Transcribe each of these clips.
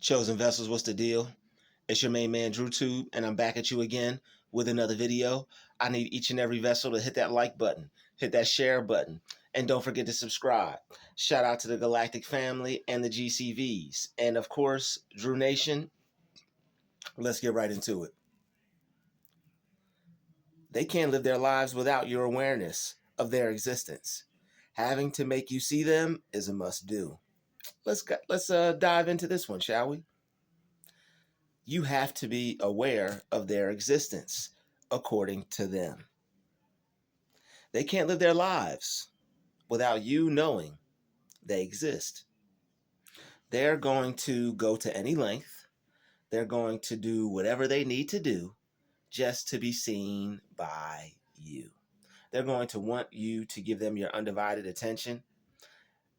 Chosen Vessels, what's the deal? It's your main man, Druuill, and I'm back at you again with another video. I need each and every vessel to hit that like button, hit that share button, and don't forget to subscribe. Shout out to the Galactic family and the GCVs. And of course, Drew Nation, let's get right into it. They can't live their lives without your awareness of their existence. Having to make you see them is a must do. Let's dive into this one, shall we? You have to be aware of their existence, according to them. They can't live their lives without you knowing they exist. They're going to go to any length. They're going to do whatever they need to do just to be seen by you. They're going to want you to give them your undivided attention,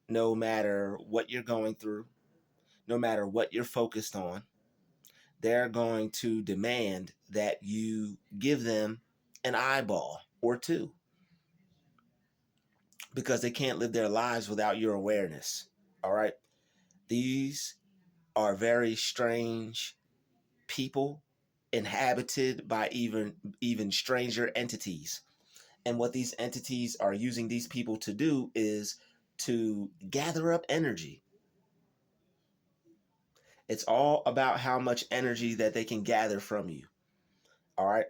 no matter what you're going through, no matter what you're focused on. They're going to demand that you give them an eyeball or two because they can't live their lives without your awareness. All right. These are very strange people inhabited by even stranger entities. And what these entities are using these people to do is to gather up energy. It's all about how much energy that they can gather from you. All right.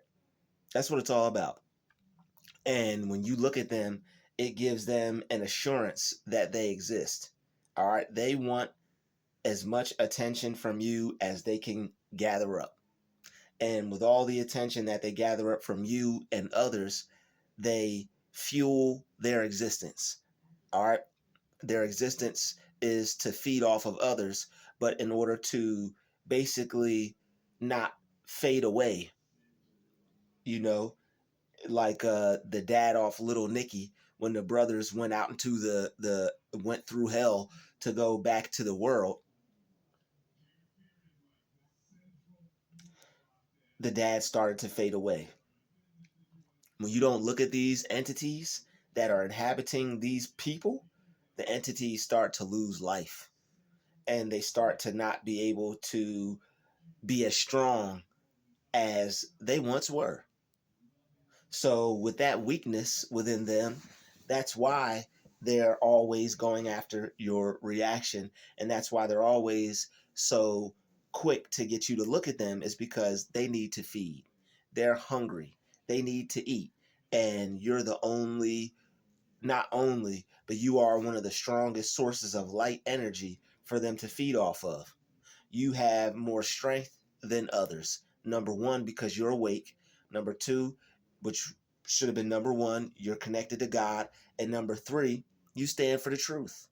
That's what it's all about. And when you look at them, it gives them an assurance that they exist. All right. They want as much attention from you as they can gather up. And with all the attention that they gather up from you and others, they fuel their existence. All right. Their existence is to feed off of others, but in order to basically not fade away, you know, like the dad off Little Nicky when the brothers went out into the went through hell to go back to the world. The dad started to fade away. When you don't look at these entities that are inhabiting these people, the entities start to lose life and they start to not be able to be as strong as they once were. So with that weakness within them, that's why they're always going after your reaction. And that's why they're always so quick to get you to look at them, is because they need to feed. They're hungry. They need to eat. And you're the only, not only, but you are one of the strongest sources of light energy for them to feed off of. You have more strength than others. Number one, because you're awake. Number two, which should have been number one, you're connected to God. And number three, you stand for the truth.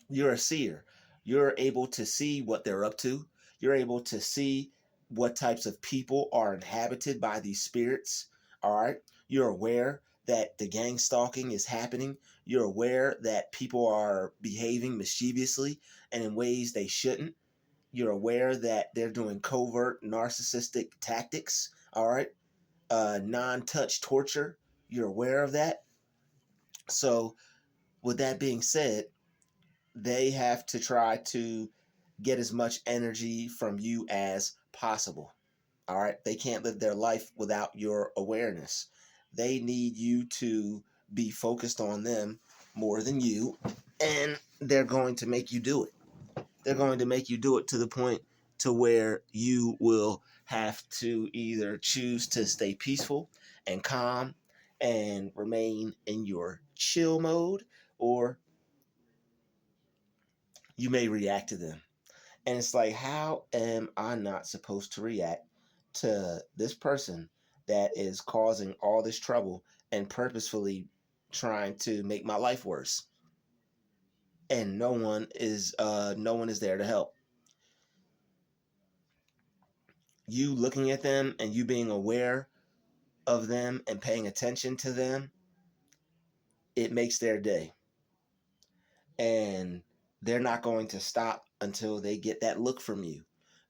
You're a seer. You're able to see what they're up to. You're able to see what types of people are inhabited by these spirits. All right. You're aware that the gang stalking is happening. You're aware that people are behaving mischievously and in ways they shouldn't. You're aware that they're doing covert narcissistic tactics. All right. Non-touch torture. You're aware of that. So with that being said, they have to try to get as much energy from you as possible. All right. They can't live their life without your awareness. They need you to be focused on them more than you, and they're going to make you do it. They're going to make you do it to the point to where you will have to either choose to stay peaceful and calm and remain in your chill mode, or you may react to them. And it's like, how am I not supposed to react to this person that is causing all this trouble and purposefully trying to make my life worse? And no one is there to help. You looking at them and you being aware of them and paying attention to them, it makes their day. And they're not going to stop until they get that look from you.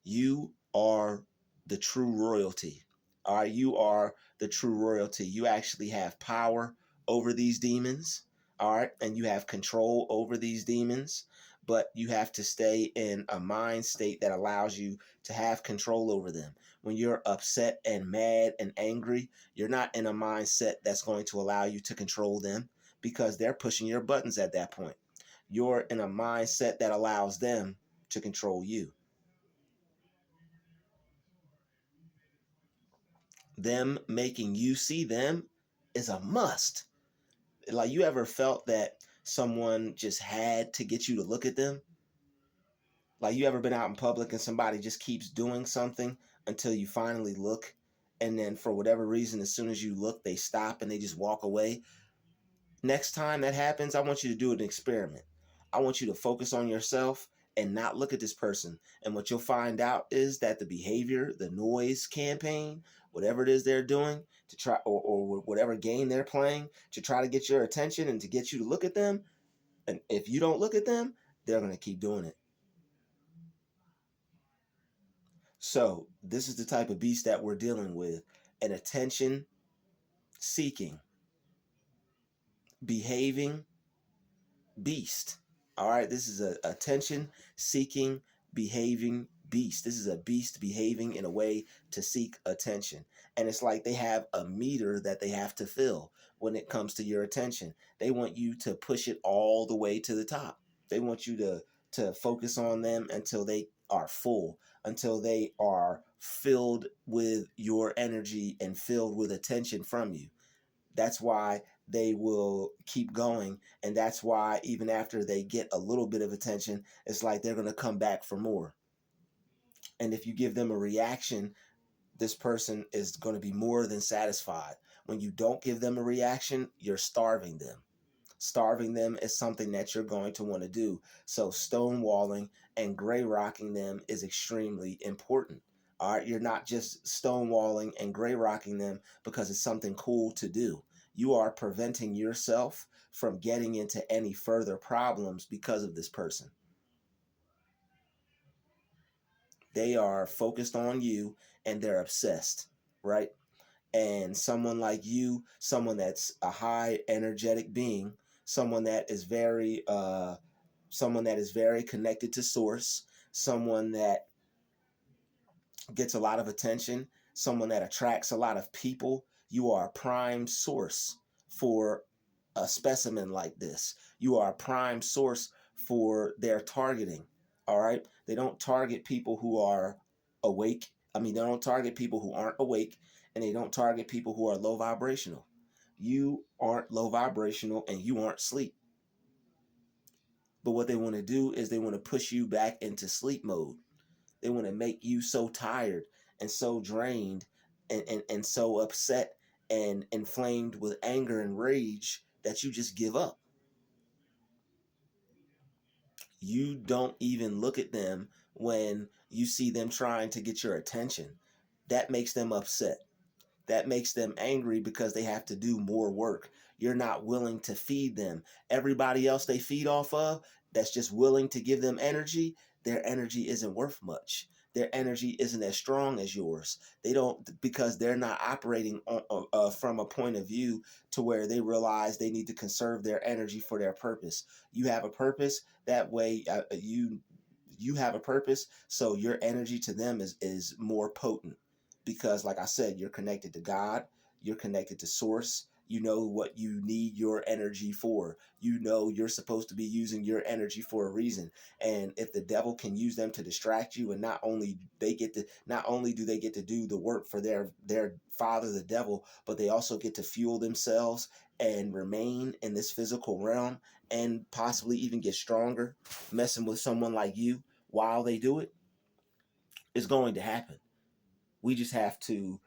You are the true royalty. All right, you are the true royalty. You actually have power over these demons. All right, and you have control over these demons. but you have to stay in a mind state that allows you to have control over them. When you're upset and mad and angry, you're not in a mindset that's going to allow you to control them, because they're pushing your buttons at that point. You're in a mindset that allows them to control you. Them making you see them is a must. Like, you ever felt that someone just had to get you to look at them? Like, you ever been out in public and somebody just keeps doing something until you finally look, and then for whatever reason, as soon as you look, they stop and they just walk away? Next time that happens, I want you to do an experiment. I want you to focus on yourself and not look at this person. And what you'll find out is that the behavior, the noise campaign, whatever it is they're doing to try, or whatever game they're playing to try to get your attention and to get you to look at them, and if you don't look at them, they're going to keep doing it. So this is the type of beast that we're dealing with: an attention seeking, behaving beast. All right, this is a attention seeking, behaving beast. This is a beast behaving in a way to seek attention. And it's like they have a meter that they have to fill when it comes to your attention. They want you to push it all the way to the top. They want you to focus on them until they are full, until they are filled with your energy and filled with attention from you. That's why they will keep going. And that's why even after they get a little bit of attention, it's like they're going to come back for more. And if you give them a reaction, this person is going to be more than satisfied. When you don't give them a reaction, you're starving them. Starving them is something that you're going to want to do. So stonewalling and gray rocking them is extremely important. All right, you're not just stonewalling and gray rocking them because it's something cool to do. You are preventing yourself from getting into any further problems because of this person. They are focused on you and they're obsessed, right? And someone like you, someone that's a high energetic being, someone that is very connected to source, someone that gets a lot of attention, someone that attracts a lot of people, you are a prime source for a specimen like this. You are a prime source for their targeting. All right. They don't target people who are awake. They don't target people who aren't awake, and they don't target people who are low vibrational. You aren't low vibrational and you aren't sleep. But what they want to do is they want to push you back into sleep mode. They want to make you so tired and so drained and so upset and inflamed with anger and rage that you just give up. You don't even look at them when you see them trying to get your attention. That makes them upset. That makes them angry because they have to do more work. You're not willing to feed them. Everybody else they feed off of, that's just willing to give them energy, their energy isn't worth much. Their energy isn't as strong as yours. They don't, because they're not operating from a point of view to where they realize they need to conserve their energy for their purpose. You have a purpose. That way, you have a purpose, so your energy to them is more potent, because like I said, you're connected to God, you're connected to source. You know what you need your energy for. You know you're supposed to be using your energy for a reason. And if the devil can use them to distract you, and not only do they get to do the work for their father the devil, but they also get to fuel themselves and remain in this physical realm and possibly even get stronger, messing with someone like you while they do it, it's going to happen. We just have to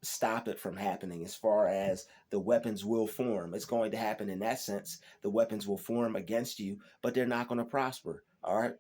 stop it from happening. As far as the weapons will form, it's going to happen in that sense. The weapons will form against you, but they're not going to prosper. All right.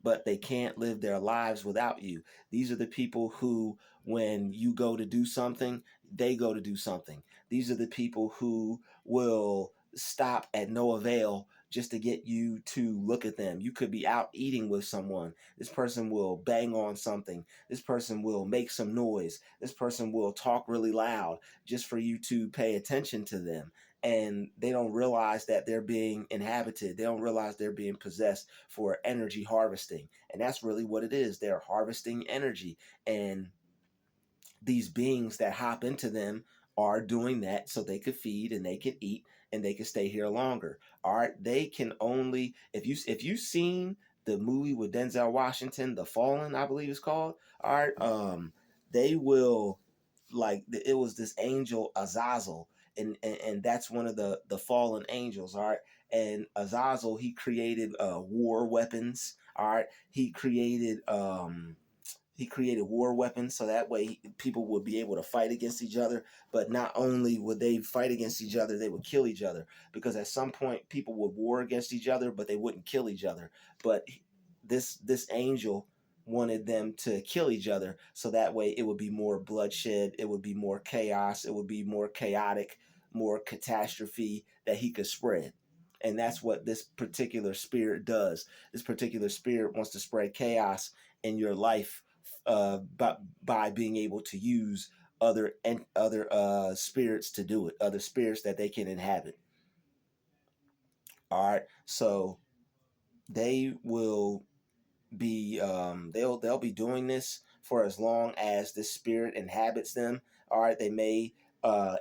But they can't live their lives without you. These are the people who, when you go to do something, they go to do something. These are the people who will stop at no avail just to get you to look at them. You could be out eating with someone. This person will bang on something. This person will make some noise. This person will talk really loud just for you to pay attention to them. and they don't realize that they're being inhabited. They don't realize they're being possessed for energy harvesting. And that's really what it is. They're harvesting energy. And these beings that hop into them are doing that so they could feed and they can eat and they can stay here longer. All right. They can only, if you've seen the movie with Denzel Washington, The Fallen, I believe it's called. All right. They will, like, it was this angel Azazel, and that's one of the fallen angels. All right. And Azazel, he created war weapons. All right. He created war weapons so that way people would be able to fight against each other. But not only would they fight against each other, they would kill each other, because at some point people would war against each other, but they wouldn't kill each other. But this angel wanted them to kill each other so that way it would be more bloodshed, it would be more chaos, it would be more chaotic, more catastrophe that he could spread. And that's what this particular spirit does. This particular spirit wants to spread chaos in your life, by being able to use other spirits to do it, other spirits that they can inhabit. All right, so they will be they'll be doing this for as long as this spirit inhabits them. All right, they may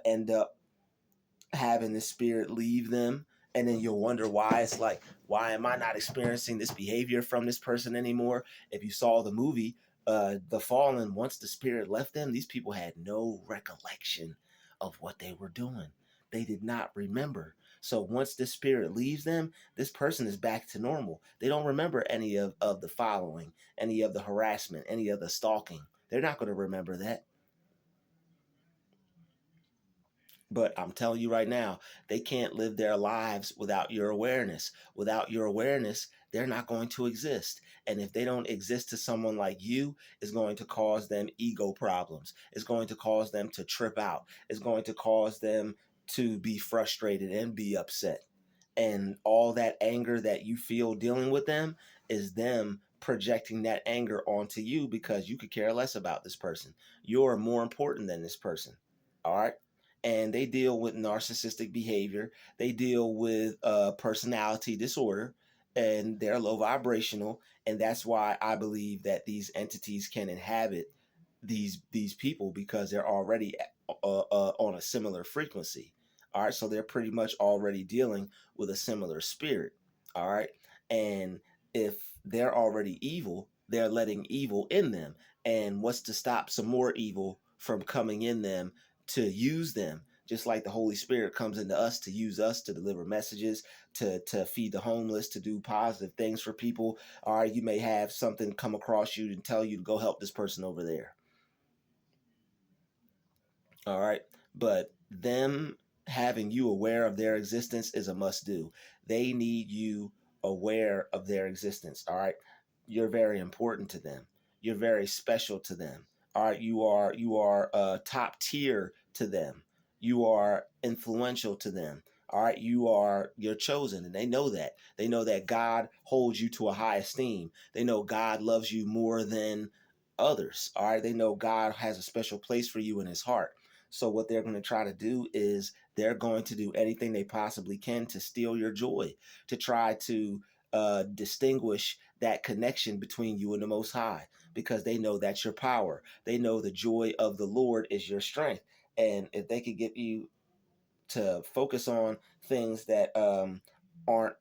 end up having the spirit leave them, and then you'll wonder why. It's like, why am I not experiencing this behavior from this person anymore? If you saw the movie The Fallen, once the spirit left them, these people had no recollection of what they were doing. They did not remember. So once the spirit leaves them, this person is back to normal. They don't remember any of the following, any of the harassment, any of the stalking. They're not going to remember that. But I'm telling you right now, they can't live their lives without your awareness. Without your awareness, they're not going to exist. And if they don't exist to someone like you, it's going to cause them ego problems. It's going to cause them to trip out. It's going to cause them to be frustrated and be upset. And all that anger that you feel dealing with them is them projecting that anger onto you, because you could care less about this person. You're more important than this person. All right. And they deal with narcissistic behavior. They deal with personality disorder, and they're low vibrational. And that's why I believe that these entities can inhabit these people, because they're already on a similar frequency. All right, so they're pretty much already dealing with a similar spirit. All right, and if they're already evil, they're letting evil in them. And what's to stop some more evil from coming in them to use them? Just like the Holy Spirit comes into us to use us to deliver messages, to feed the homeless, to do positive things for people. All right, you may have something come across you and tell you to go help this person over there. All right. But them having you aware of their existence is a must do. They need you aware of their existence. All right. You're very important to them. You're very special to them. All right. You are top tier to them. You are influential to them. All right. You're chosen, and they know that. They know that God holds you to a high esteem. They know God loves you more than others. All right. They know God has a special place for you in his heart. So what they're going to try to do is they're going to do anything they possibly can to steal your joy, to try to distinguish that connection between you and the Most High, because they know that's your power. They know the joy of the Lord is your strength. And if they could get you to focus on things that aren't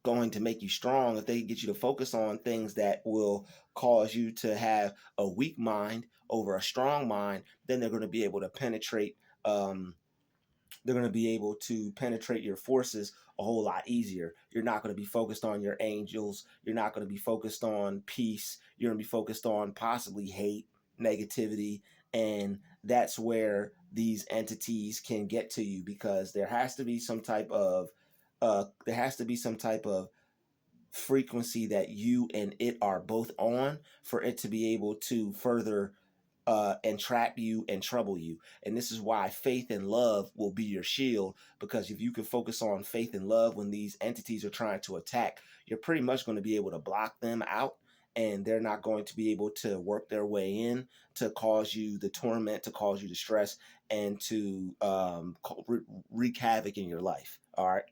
going to make you strong, if they get you to focus on things that will cause you to have a weak mind over a strong mind, then they're going to be able to penetrate. They're going to be able to penetrate your forces a whole lot easier. You're not going to be focused on your angels. You're not going to be focused on peace. You're going to be focused on possibly hate, negativity, and that's where these entities can get to you, because there has to be some type of frequency that you and it are both on for it to be able to further entrap you and trouble you. And this is why faith and love will be your shield, because if you can focus on faith and love when these entities are trying to attack, you're pretty much going to be able to block them out and they're not going to be able to work their way in to cause you the torment, to cause you the stress, and to wreak havoc in your life. All right.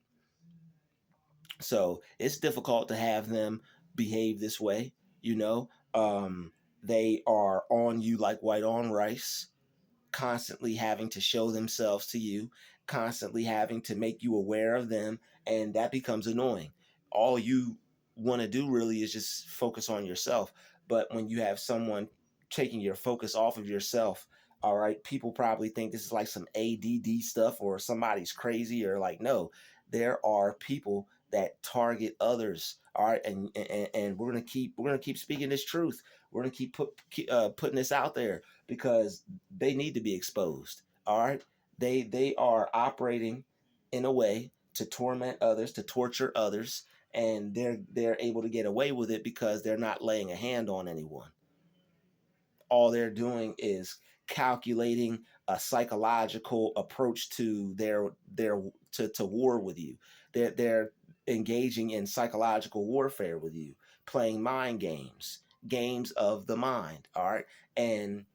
So it's difficult to have them behave this way. You know, they are on you like white on rice, constantly having to show themselves to you, constantly having to make you aware of them, and that becomes annoying. All you want to do really is just focus on yourself. But when you have someone taking your focus off of yourself, all right, people probably think this is like some ADD stuff or somebody's crazy, or like, no, there are people that target others. All right, and we're gonna keep speaking this truth. We're gonna putting this out there because they need to be exposed. All right, they are operating in a way to torment others, to torture others, and they're able to get away with it because they're not laying a hand on anyone. All they're doing is calculating a psychological approach to their to war with you. They're engaging in psychological warfare with you, playing mind games, games of the mind. All right, and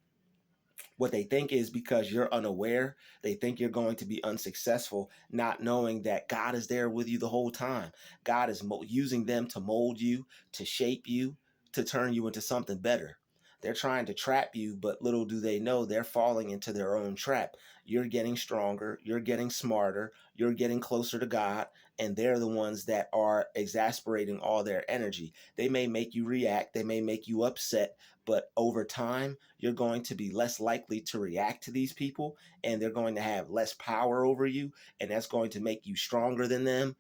what they think is because you're unaware, they think you're going to be unsuccessful, not knowing that God is there with you the whole time. God is using them to mold you, to shape you, to turn you into something better. They're trying to trap you, but little do they know they're falling into their own trap. You're getting stronger, you're getting smarter, you're getting closer to God, and they're the ones that are exasperating all their energy. They may make you react, they may make you upset, but over time, you're going to be less likely to react to these people, and they're going to have less power over you, and that's going to make you stronger than them,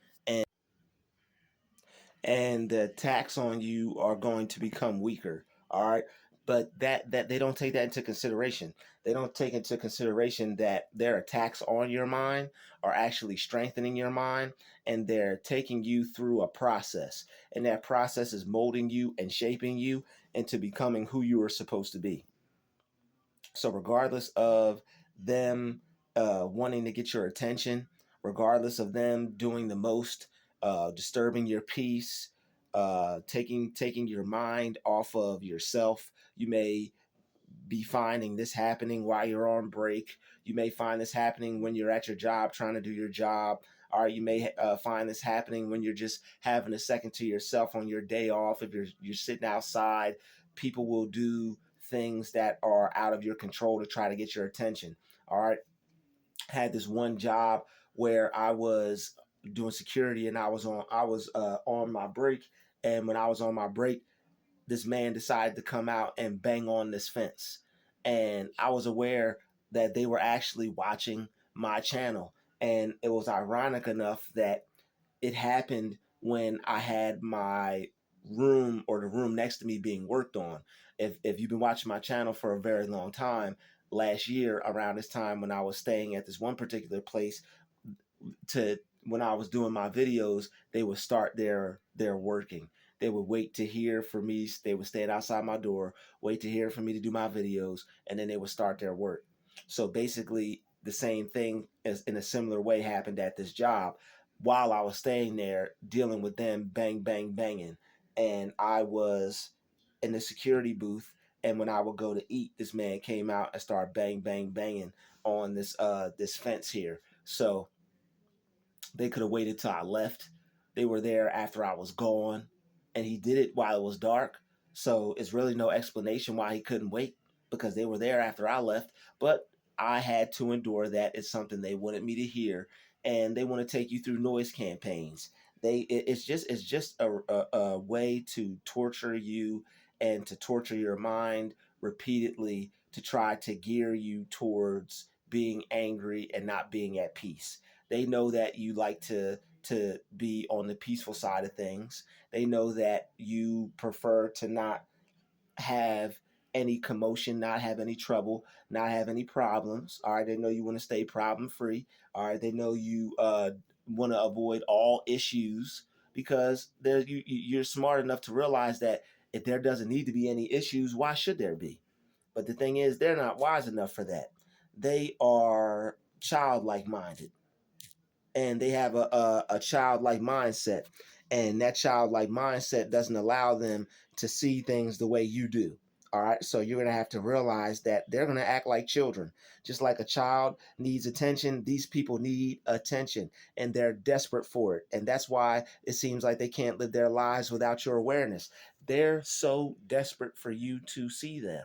and the attacks on you are going to become weaker. All right, but that they don't take that into consideration. They don't take into consideration that their attacks on your mind are actually strengthening your mind, and they're taking you through a process, and that process is molding you and shaping you into becoming who you are supposed to be. So regardless of them wanting to get your attention, regardless of them doing the most, disturbing your peace, taking your mind off of yourself, you may be finding this happening while you're on break. You may find this happening when you're at your job trying to do your job. Or you may find this happening when you're just having a second to yourself on your day off. If you're sitting outside, people will do things that are out of your control to try to get your attention. All right, had this one job where I was doing security, and I was on my break, and when I was on my break, this man decided to come out and bang on this fence. And I was aware that they were actually watching my channel. And it was ironic enough that it happened when I had my room, or the room next to me, being worked on. If you've been watching my channel for a very long time, last year around this time when I was staying at this one particular place, to when I was doing my videos, they would start their working. They would wait to hear for me. They would stand outside my door, wait to hear for me to do my videos, and then they would start their work. So basically, the same thing as in a similar way happened at this job while I was staying there dealing with them bang bang banging, and I was in the security booth. And when I would go to eat, this man came out and started bang bang banging on this fence here. So they could have waited till I left. They were there after I was gone, and he did it while it was dark. So it's really no explanation why he couldn't wait, because they were there after I left. But I had to endure that. It's something they wanted me to hear, and they want to take you through noise campaigns. It's just a way to torture you and to torture your mind repeatedly to try to gear you towards being angry and not being at peace. They know that you like to be on the peaceful side of things. They know that you prefer to not have any commotion, not have any trouble, not have any problems. All right, they know you want to stay problem free. All right, they know you want to avoid all issues, because you're smart enough to realize that if there doesn't need to be any issues, why should there be? But the thing is, they're not wise enough for that. They are childlike minded, and they have a childlike mindset. And that childlike mindset doesn't allow them to see things the way you do. All right, so you're going to have to realize that they're going to act like children. Just like a child needs attention, these people need attention, and they're desperate for it. And that's why it seems like they can't live their lives without your awareness. They're so desperate for you to see them.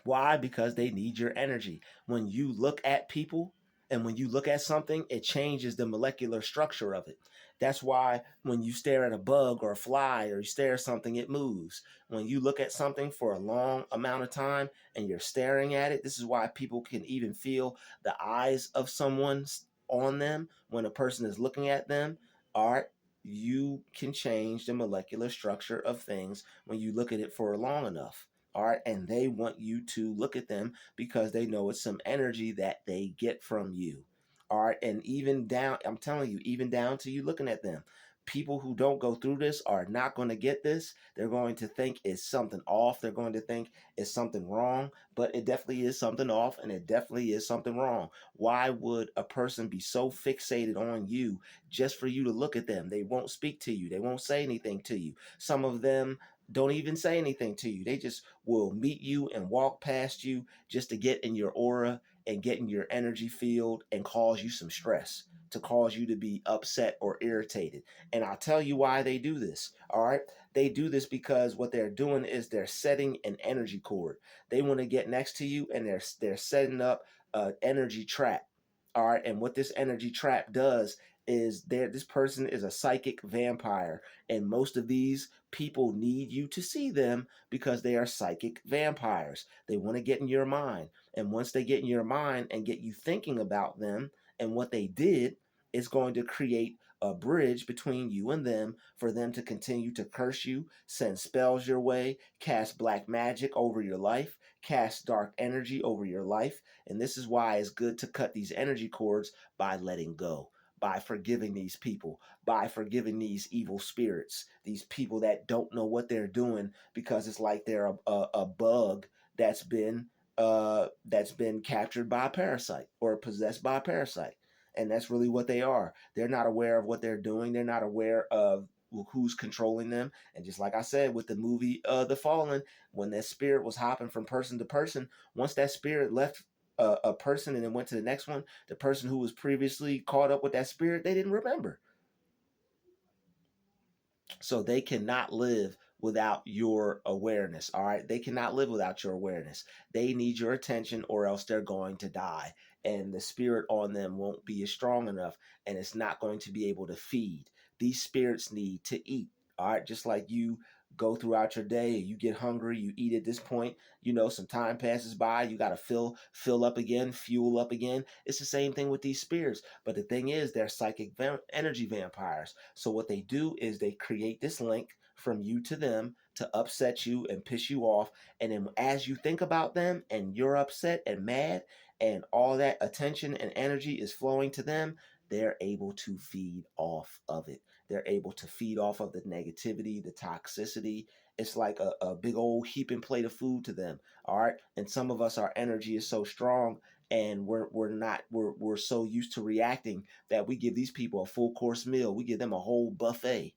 Why? Because they need your energy. When you look at people and when you look at something, it changes the molecular structure of it. That's why when you stare at a bug or a fly or you stare at something, it moves. When you look at something for a long amount of time and you're staring at it, this is why people can even feel the eyes of someone on them when a person is looking at them. Art, you can change the molecular structure of things when you look at it for long enough. All right, and they want you to look at them because they know it's some energy that they get from you. All right, and even down, I'm telling you, even down to you looking at them. People who don't go through this are not going to get this. They're going to think it's something off. They're going to think it's something wrong, but it definitely is something off and it definitely is something wrong. Why would a person be so fixated on you just for you to look at them? They won't speak to you, they won't say anything to you. Some of them don't even say anything to you. They just will meet you and walk past you just to get in your aura and get in your energy field and cause you some stress, to cause you to be upset or irritated. And I'll tell you why they do this. All right. They do this because what they're doing is they're setting an energy cord. They want to get next to you and they're setting up an energy trap. All right. And what this energy trap does is this person is a psychic vampire, and most of these people need you to see them because they are psychic vampires. They want to get in your mind, and once they get in your mind and get you thinking about them and what they did, it's going to create a bridge between you and them for them to continue to curse you, send spells your way, cast black magic over your life, cast dark energy over your life. And this is why it's good to cut these energy cords by letting go, by forgiving these people, by forgiving these evil spirits, these people that don't know what they're doing because it's like they're a bug that's been captured by a parasite or possessed by a parasite. And that's really what they are. They're not aware of what they're doing. They're not aware of who's controlling them. And just like I said with the movie The Fallen, when that spirit was hopping from person to person, once that spirit left a person and then went to the next one, the person who was previously caught up with that spirit, they didn't remember. So they cannot live without your awareness. All right. They cannot live without your awareness. They need your attention or else they're going to die. And the spirit on them won't be as strong enough and it's not going to be able to feed. These spirits need to eat. All right. Just like you go throughout your day, you get hungry, you eat at this point, some time passes by, you got to fill up again, fuel up again. It's the same thing with these spirits. But the thing is, they're psychic energy vampires. So what they do is they create this link from you to them to upset you and piss you off. And then as you think about them and you're upset and mad and all that attention and energy is flowing to them, they're able to feed off of it. They're able to feed off of the negativity, the toxicity. It's like a big old heaping plate of food to them. All right. And some of us, our energy is so strong and we're so used to reacting that we give these people a full course meal. We give them a whole buffet.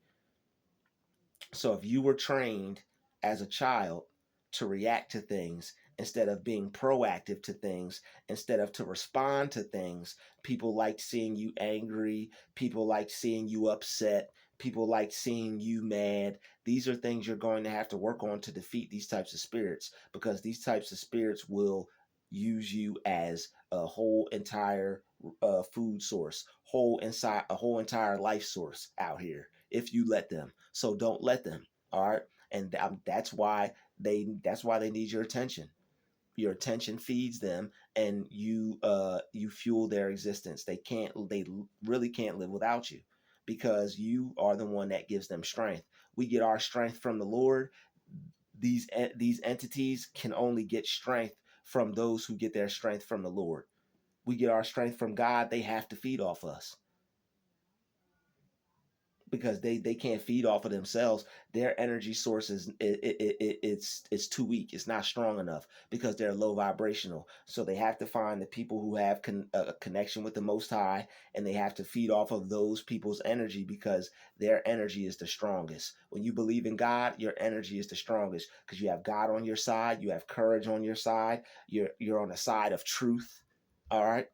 So if you were trained as a child to react to things instead of being proactive to things, instead of to respond to things, people like seeing you angry, people like seeing you upset, people like seeing you mad. These are things you're going to have to work on to defeat these types of spirits, because these types of spirits will use you as a whole entire food source, a whole entire life source out here if you let them. So don't let them. All right, and that's why they need your attention. Your attention feeds them, and you fuel their existence. They really can't live without you, because you are the one that gives them strength. We get our strength from the Lord. These entities can only get strength from those who get their strength from the Lord. We get our strength from God. They have to feed off us. because they can't feed off of themselves. Their energy source is it's too weak. It's not strong enough because they're low vibrational. So they have to find the people who have a connection with the Most High, and they have to feed off of those people's energy because their energy is the strongest. When you believe in God, your energy is the strongest because you have God on your side, you have courage on your side, you're on the side of truth. All right.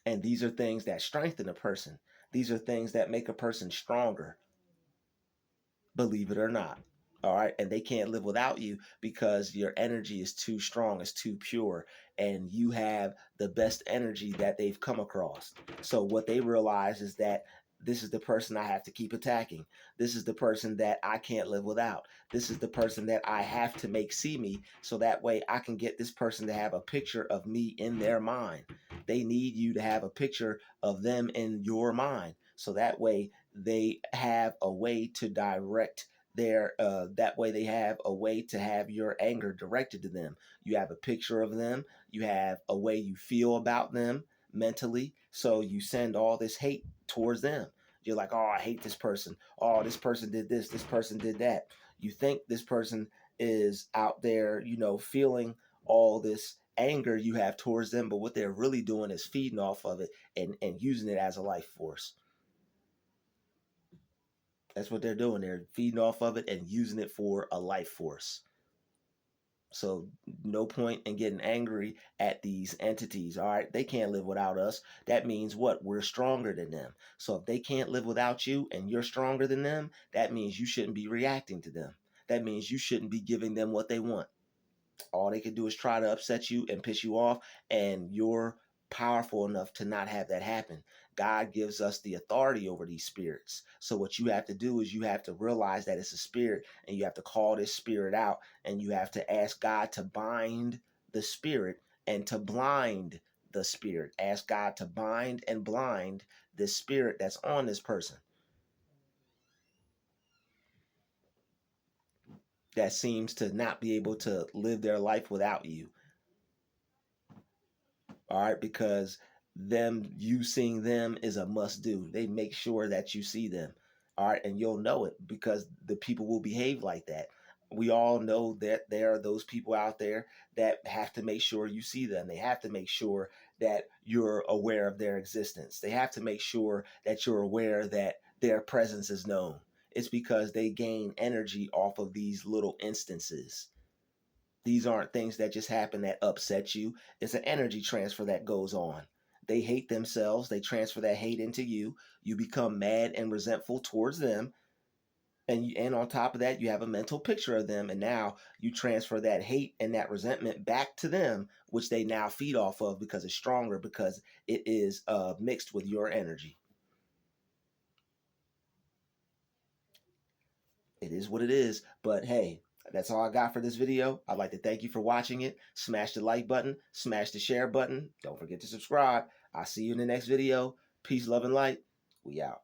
And these are things that strengthen a person. These are things that make a person stronger, believe it or not. All right. And they can't live without you because your energy is too strong, it's too pure, and you have the best energy that they've come across. So what they realize is that this is the person I have to keep attacking. This is the person that I can't live without. This is the person that I have to make see me so that way I can get this person to have a picture of me in their mind. They need you to have a picture of them in your mind so that way they have a way to direct their that way they have a way to have your anger directed to them. You have a picture of them, you have a way you feel about them mentally, so you send all this hate towards them. You're like, oh, I hate this person, oh, this person did this person did that. You think this person is out there, feeling all this anger you have towards them, but what they're really doing is feeding off of it and using it as a life force. That's what they're doing. They're feeding off of it and using it for a life force. So no point in getting angry at these entities. All right. They can't live without us. That means what? We're stronger than them. So if they can't live without you and you're stronger than them, that means you shouldn't be reacting to them. That means you shouldn't be giving them what they want. All they can do is try to upset you and piss you off, and you're powerful enough to not have that happen. God gives us the authority over these spirits. So what you have to do is you have to realize that it's a spirit, and you have to call this spirit out, and you have to ask God to bind the spirit and to blind the spirit. Ask God to bind and blind this spirit that's on this person that seems to not be able to live their life without you. All right, because you seeing them is a must do. They make sure that you see them. All right, and you'll know it because the people will behave like that. We all know that there are those people out there that have to make sure you see them. They have to make sure that you're aware of their existence. They have to make sure that you're aware that their presence is known. It's because they gain energy off of these little instances. These aren't things that just happen that upset you. It's an energy transfer that goes on. They hate themselves. They transfer that hate into you. You become mad and resentful towards them. And on top of that, you have a mental picture of them. And now you transfer that hate and that resentment back to them, which they now feed off of because it's stronger, because it is mixed with your energy. It is what it is. But hey, that's all I got for this video. I'd like to thank you for watching it. Smash the like button, smash the share button. Don't forget to subscribe. I'll see you in the next video. Peace, love, and light. We out.